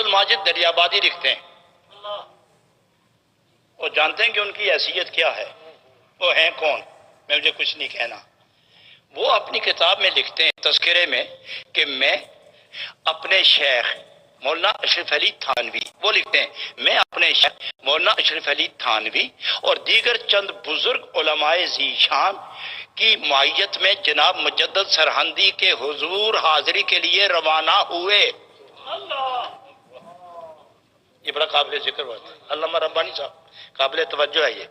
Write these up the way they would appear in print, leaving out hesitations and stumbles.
الماجد دریابادی لکھتے ہیں، وہ جانتے ہیں کہ ان کی حیثیت کیا ہے، وہ ہیں کون، میں مجھے کچھ نہیں کہنا۔ وہ اپنی کتاب میں لکھتے ہیں تذکرے میں کہ میں اپنے شیخ مولانا اشرف علی تھانوی، وہ لکھتے ہیں میں اپنے شیخ مولانا اشرف علی تھانوی اور دیگر چند بزرگ علماء ذی شان کی معیت میں جناب مجدد سرہندی کے حضور حاضری کے لیے روانہ ہوئے۔ یہ بڑا قابل ذکر ہوا ہے، علامہ ربانی صاحب قابل توجہ ہے۔ یہ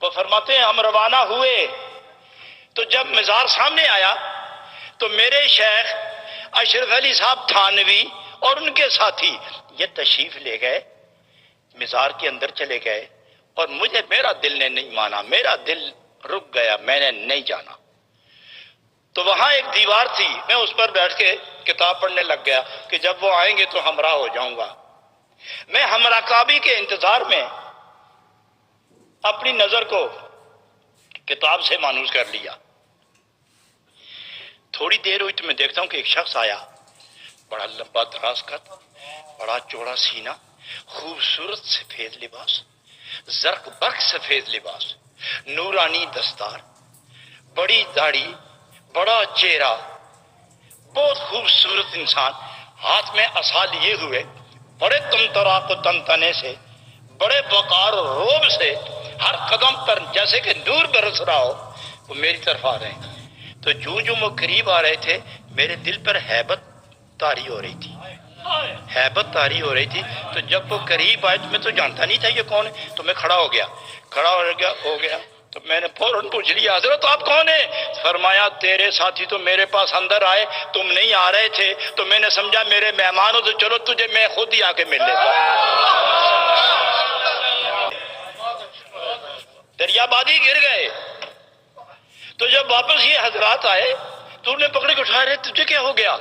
وہ فرماتے ہیں ہم روانہ ہوئے تو جب مزار سامنے آیا تو میرے شیخ اشرف علی صاحب تھانوی اور ان کے ساتھی یہ تشریف لے گئے، مزار کے اندر چلے گئے، اور میرا دل نے نہیں مانا، میرا دل رک گیا، میں نے نہیں جانا۔ تو وہاں ایک دیوار تھی، میں اس پر بیٹھ کے کتاب پڑھنے لگ گیا کہ جب وہ آئیں گے تو ہمراہ ہو جاؤں گا۔ میں ہمراہ کعبی کے انتظار میں اپنی نظر کو کتاب سے مانوس کر لیا۔ تھوڑی دیر ہوئی تو میں دیکھتا ہوں کہ ایک شخص آیا، بڑا لمبا دراز قد، بڑا چوڑا سینہ، خوبصورت سفید لباس، زرق برق سفید لباس، نورانی دستار، بڑی داڑھی، بڑا چہرہ، بہت خوبصورت انسان، ہاتھ میں عصا لیے ہوئے، بڑے تمطراق و تنتنے سے، بڑے وقار و رعب سے، ہر قدم پر جیسے کہ نور برس رہا ہو، وہ میری طرف آ رہے ہیں۔ تو جو وہ قریب آ رہے تھے میرے دل پر ہیبت طاری ہو رہی تھی، ہیبت طاری ہو رہی تھی۔ تو جب وہ قریب آئے تو میں تو جانتا نہیں تھا یہ کون ہے، تو میں کھڑا ہو گیا تو میں نے فوراً پوچھ لیا حضرت آپ کون ہیں؟ فرمایا تیرے ساتھی تو میرے پاس اندر آئے، تم نہیں آ رہے تھے تو میں نے سمجھا میرے مہمان ہو تو چلو تجھے میں خود ہی آ کے مل لیتا ہوں۔ دریابادی گر گئے۔ تو جب واپس یہ حضرات آئے تو انہیں پکڑ کے اٹھا رہے، تجھے کیا ہو گیا؟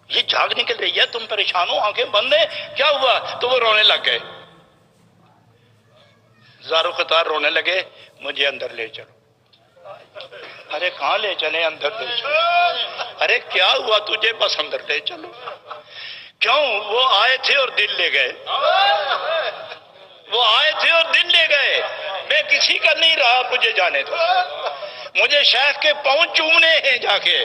یہ جھاگ نکل رہی ہے، تم پریشان ہو، آنکھیں بند ہیں، کیا ہوا؟ تو وہ رونے لگ گئے، زارو قطار رونے لگے، مجھے اندر لے چلو۔ ارے کہاں لے چلیں؟ اندر لے چلو۔ ارے کیا ہوا تجھے؟ بس اندر لے چلو۔ کیوں؟ وہ آئے تھے اور دل لے گئے، وہ آئے تھے اور دل لے گئے، میں کسی کا نہیں رہا، مجھے جانے دو، مجھے شیخ کے پاؤں چومنے ہیں جا کے۔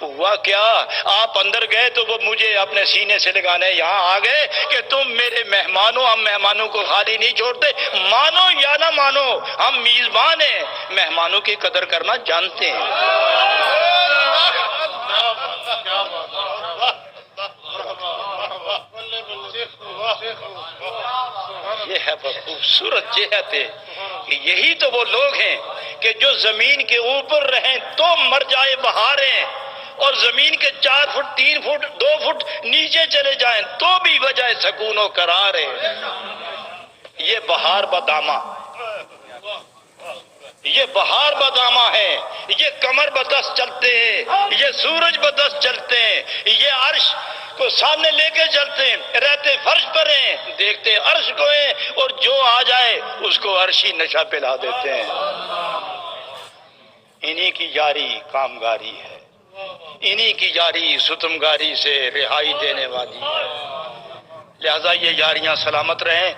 ہوا کیا؟ آپ اندر گئے تو وہ مجھے اپنے سینے سے لگانے یہاں آ گئے کہ تم میرے مہمان ہو، ہم مہمانوں کو خالی نہیں چھوڑتے، مانو یا نہ مانو ہم میزبان ہیں، مہمانوں کی قدر کرنا جانتے ہیں۔ یہ ہے بہت خوبصورت جہت ہے کہ یہی تو وہ لوگ ہیں کہ جو زمین کے اوپر رہیں تو مر جائے بہاریں، اور زمین کے 4 فٹ 3 فٹ 2 فٹ نیچے چلے جائیں تو بھی وجہ سکون و قرار ہے۔ یہ بہار بدامہ، یہ بہار بدامہ ہے، یہ کمر بدست چلتے ہیں، یہ سورج بدست چلتے ہیں، یہ عرش کو سامنے لے کے چلتے ہیں، رہتے فرش پر ہیں، دیکھتے عرش کو ہیں، اور جو آ جائے اس کو عرشی نشہ پلا دیتے ہیں۔ انہی کی جاری کامگاری ہے، انہی کی جاری ستمگاری سے رہائی دینے والی ہے، لہذا یہ یاریاں سلامت رہیں۔